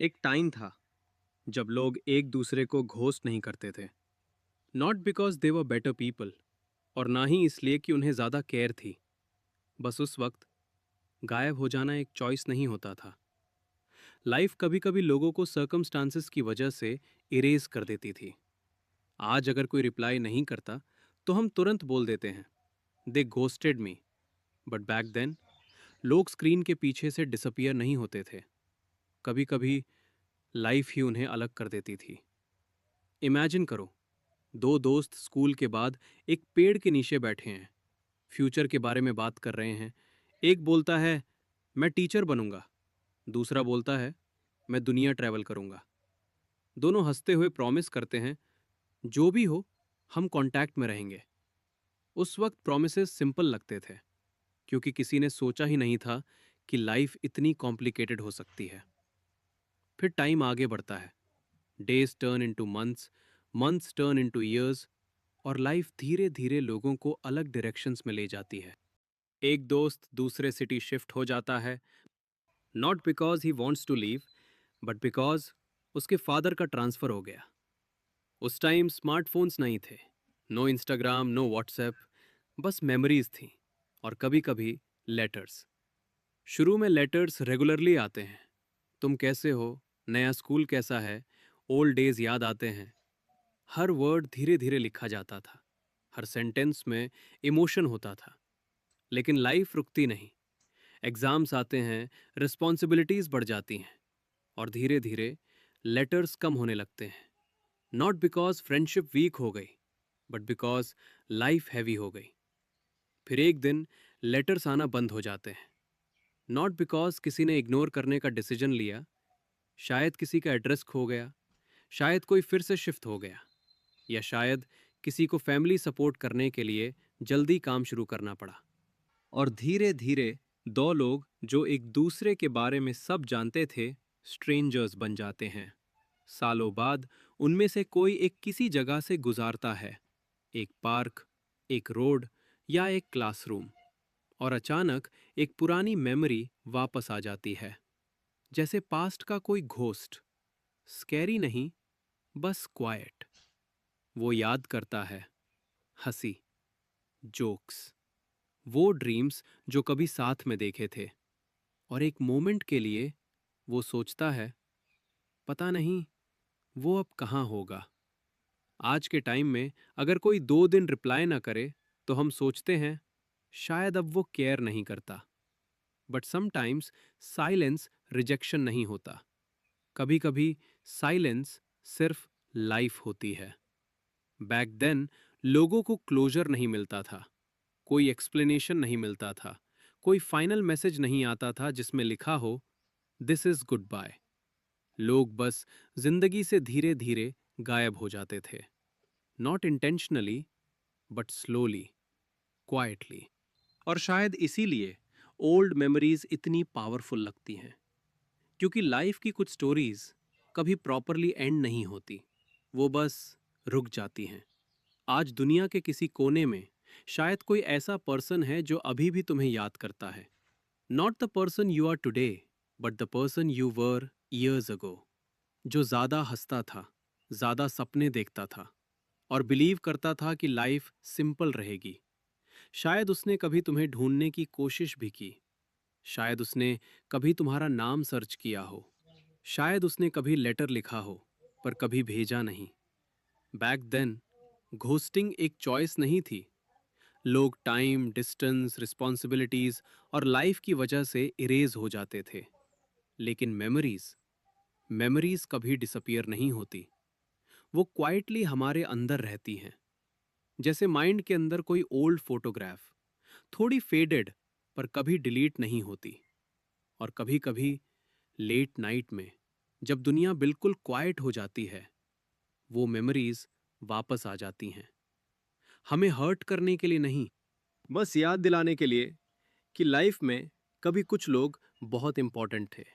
एक टाइम था जब लोग एक दूसरे को घोस्ट नहीं करते थे। Not because they were better people, और ना ही इसलिए कि उन्हें ज़्यादा केयर थी। बस उस वक्त गायब हो जाना एक चॉइस नहीं होता था। लाइफ कभी कभी लोगों को सर्कमस्टांसेस की वजह से इरेज कर देती थी। आज अगर कोई रिप्लाई नहीं करता तो हम तुरंत बोल देते हैं, they ghosted me. But back then लोग स्क्रीन के पीछे से डिसअपियर नहीं होते थे। कभी कभी लाइफ ही उन्हें अलग कर देती थी। इमेजिन करो, दो दोस्त स्कूल के बाद एक पेड़ के नीचे बैठे हैं, फ्यूचर के बारे में बात कर रहे हैं। एक बोलता है, मैं टीचर बनूंगा। दूसरा बोलता है, मैं दुनिया ट्रैवल करूंगा। दोनों हंसते हुए प्रॉमिस करते हैं, जो भी हो हम कांटेक्ट में रहेंगे। उस वक्त प्रॉमिसेस सिंपल लगते थे, क्योंकि किसी ने सोचा ही नहीं था कि लाइफ इतनी कॉम्प्लिकेटेड हो सकती है। फिर टाइम आगे बढ़ता है, days turn into months, months turn into years, और लाइफ धीरे धीरे लोगों को अलग डायरेक्शंस में ले जाती है। एक दोस्त दूसरे सिटी शिफ्ट हो जाता है, not because he wants to leave, but because उसके फादर का ट्रांसफर हो गया। उस टाइम स्मार्टफोन्स नहीं थे, नो इंस्टाग्राम, नो व्हाट्सएप, बस मेमोरीज थी, और कभी कभी लेटर्स। शुरू में लेटर्स रेगुलरली आते हैं, तुम कैसे हो, नया स्कूल कैसा है, ओल्ड डेज याद आते हैं। हर वर्ड धीरे धीरे लिखा जाता था, हर सेंटेंस में इमोशन होता था। लेकिन लाइफ रुकती नहीं। एग्जाम्स आते हैं, रिस्पॉन्सिबिलिटीज बढ़ जाती हैं, और धीरे धीरे लेटर्स कम होने लगते हैं। नॉट बिकॉज फ्रेंडशिप वीक हो गई, बट बिकॉज लाइफ हैवी हो गई। फिर एक दिन लेटर्स आना बंद हो जाते हैं, नॉट बिकॉज किसी ने इग्नोर करने का डिसीजन लिया, शायद किसी का एड्रेस खो गया, शायद कोई फिर से शिफ्ट हो गया, या शायद किसी को फैमिली सपोर्ट करने के लिए जल्दी काम शुरू करना पड़ा। और धीरे धीरे दो लोग जो एक दूसरे के बारे में सब जानते थे, स्ट्रेंजर्स बन जाते हैं। सालों बाद उनमें से कोई एक किसी जगह से गुजारता है, एक पार्क, एक रोड, या एक क्लासरूम, और अचानक एक पुरानी मेमोरी वापस आ जाती है, जैसे पास्ट का कोई घोस्ट। स्कैरी नहीं, बस क्वाइट। वो याद करता है हंसी, जोक्स, वो ड्रीम्स जो कभी साथ में देखे थे, और एक मोमेंट के लिए वो सोचता है, पता नहीं वो अब कहाँ होगा। आज के टाइम में अगर कोई 2 दिन रिप्लाई ना करे तो हम सोचते हैं शायद अब वो केयर नहीं करता। बट समटाइम्स साइलेंस रिजेक्शन नहीं होता। कभी कभी साइलेंस सिर्फ लाइफ होती है। बैक देन लोगों को क्लोजर नहीं मिलता था, कोई एक्सप्लेनेशन नहीं मिलता था, कोई फाइनल मैसेज नहीं आता था जिसमें लिखा हो, दिस इज गुड बाय। लोग बस जिंदगी से धीरे धीरे गायब हो जाते थे, not intentionally, but slowly, quietly. और शायद इसीलिए ओल्ड मेमोरीज इतनी पावरफुल लगती हैं, क्योंकि लाइफ की कुछ स्टोरीज कभी प्रॉपरली एंड नहीं होती, वो बस रुक जाती हैं। आज दुनिया के किसी कोने में शायद कोई ऐसा पर्सन है जो अभी भी तुम्हें याद करता है। Not the person you are today, but the person you were years ago. जो ज्यादा हंसता था, ज्यादा सपने देखता था, और बिलीव करता था कि लाइफ सिंपल रहेगी। शायद उसने कभी तुम्हें ढूंढने की कोशिश भी की, शायद उसने कभी तुम्हारा नाम सर्च किया हो, शायद उसने कभी लेटर लिखा हो, पर कभी भेजा नहीं। बैक देन घोस्टिंग एक चॉइस नहीं थी। लोग टाइम, डिस्टेंस, रिस्पॉन्सिबिलिटीज और लाइफ की वजह से इरेज हो जाते थे। लेकिन मेमोरीज, मेमोरीज कभी डिसअपियर नहीं होती। वो क्वाइटली हमारे अंदर रहती हैं, जैसे माइंड के अंदर कोई ओल्ड फोटोग्राफ, थोड़ी फेडेड, पर कभी डिलीट नहीं होती। और कभी कभी लेट नाइट में जब दुनिया बिल्कुल क्वाइट हो जाती है, वो मेमोरीज वापस आ जाती हैं, हमें हर्ट करने के लिए नहीं, बस याद दिलाने के लिए कि लाइफ में कभी कुछ लोग बहुत इंपॉर्टेंट थे।